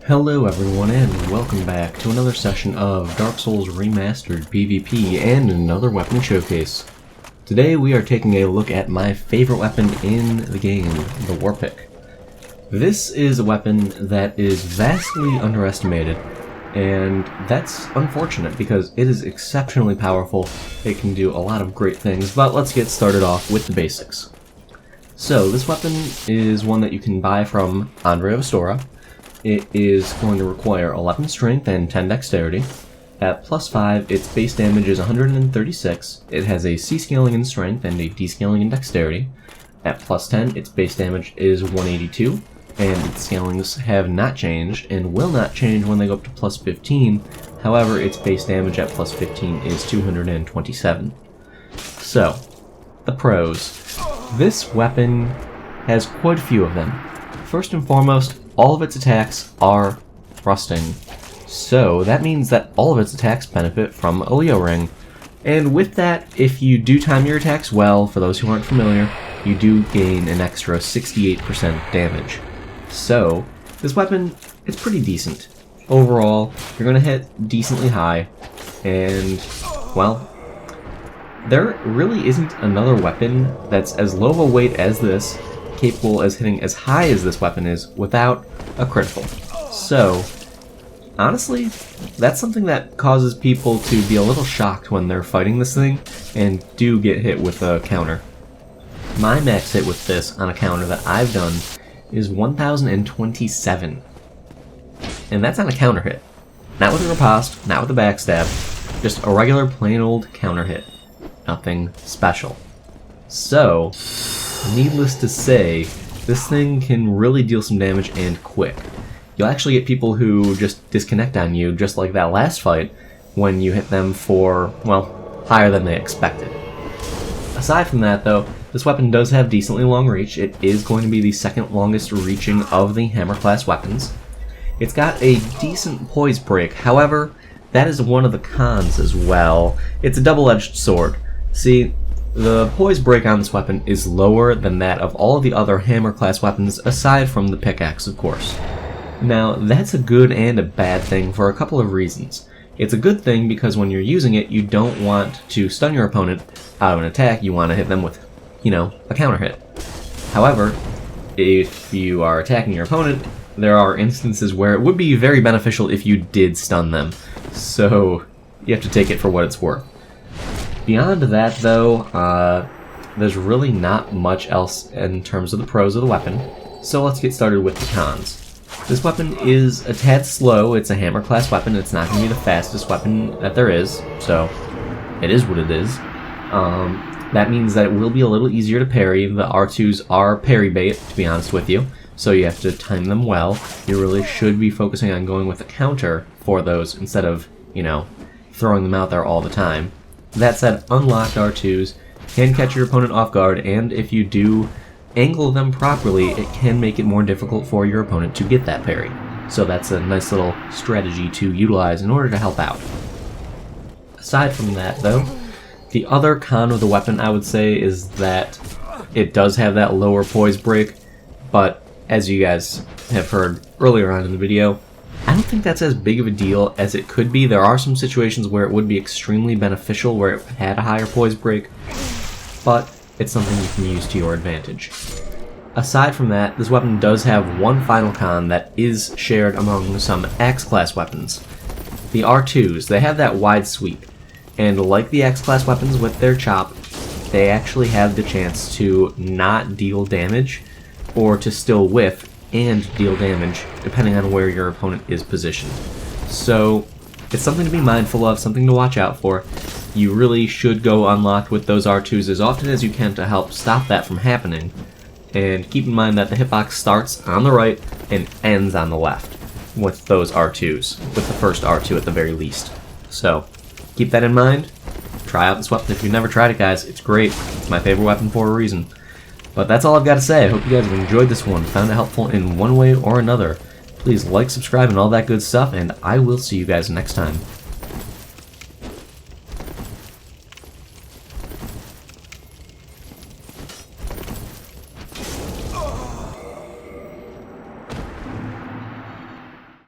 Hello everyone and welcome back to another session of Dark Souls Remastered PvP and another weapon showcase. Today we are taking a look at my favorite weapon in the game, the Warpick. This is a weapon that is vastly underestimated, and that's unfortunate because it is exceptionally powerful. It can do a lot of great things, but let's get started off with the basics. So this weapon is one that you can buy from Andre of Astora. It is going to require 11 strength and 10 dexterity. At plus 5, its base damage is 136. It has a C scaling in strength and a D scaling in dexterity. At plus 10, its base damage is 182, and its scalings have not changed and will not change when they go up to plus 15. However, its base damage at plus 15 is 227. So, the pros. This weapon has quite a few of them. First and foremost, all of its attacks are thrusting, so that means that all of its attacks benefit from a Leo ring. And with that, if you do time your attacks well, for those who aren't familiar, you do gain an extra 68% damage. So, this weapon is pretty decent. Overall, you're going to hit decently high, and, well, there really isn't another weapon that's as low of a weight as this, capable as hitting as high as this weapon is without a critical. So, honestly, that's something that causes people to be a little shocked when they're fighting this thing and do get hit with a counter. My max hit with this on a counter that I've done is 1027. And that's on a counter hit. Not with a riposte, not with a backstab, just a regular plain old counter hit. Nothing special. So, needless to say, this thing can really deal some damage and quick. You'll actually get people who just disconnect on you, just like that last fight, when you hit them for, well, higher than they expected. Aside from that, though, this weapon does have decently long reach. It is going to be the second longest reaching of the hammer class weapons. It's got a decent poise break, however, that is one of the cons as well. It's a double-edged sword. See, the poise break on this weapon is lower than that of all of the other hammer class weapons, aside from the pickaxe, of course. Now, that's a good and a bad thing for a couple of reasons. It's a good thing because when you're using it, you don't want to stun your opponent out of an attack. You want to hit them with, a counter hit. However, if you are attacking your opponent, there are instances where it would be very beneficial if you did stun them. So, you have to take it for what it's worth. Beyond that, though, there's really not much else in terms of the pros of the weapon, so let's get started with the cons. This weapon is a tad slow. It's a hammer class weapon. It's not going to be the fastest weapon that there is, so it is what it is. That means that it will be a little easier to parry. The R2s are parry bait, to be honest with you, so you have to time them well. You really should be focusing on going with a counter for those instead of, throwing them out there all the time. That said, unlocked R2s can catch your opponent off guard, and if you do angle them properly, it can make it more difficult for your opponent to get that parry. So that's a nice little strategy to utilize in order to help out. Aside from that, though, the other con of the weapon, I would say, is that it does have that lower poise break, but as you guys have heard earlier on in the video, I don't think that's as big of a deal as it could be. There are some situations where it would be extremely beneficial where it had a higher poise break, but it's something you can use to your advantage. Aside from that, this weapon does have one final con that is shared among some Axe-class weapons. The R2s, they have that wide sweep, and like the Axe-class weapons with their chop, they actually have the chance to not deal damage, or to still whiff and deal damage, depending on where your opponent is positioned. So, it's something to be mindful of, something to watch out for. You really should go unlocked with those R2s as often as you can to help stop that from happening. And keep in mind that the hitbox starts on the right and ends on the left with those R2s, with the first R2 at the very least. So, keep that in mind. Try out this weapon if you've never tried it, guys. It's great. It's my favorite weapon for a reason. But that's all I've got to say. I hope you guys have enjoyed this one, found it helpful in one way or another. Please like, subscribe, and all that good stuff, and I will see you guys next time.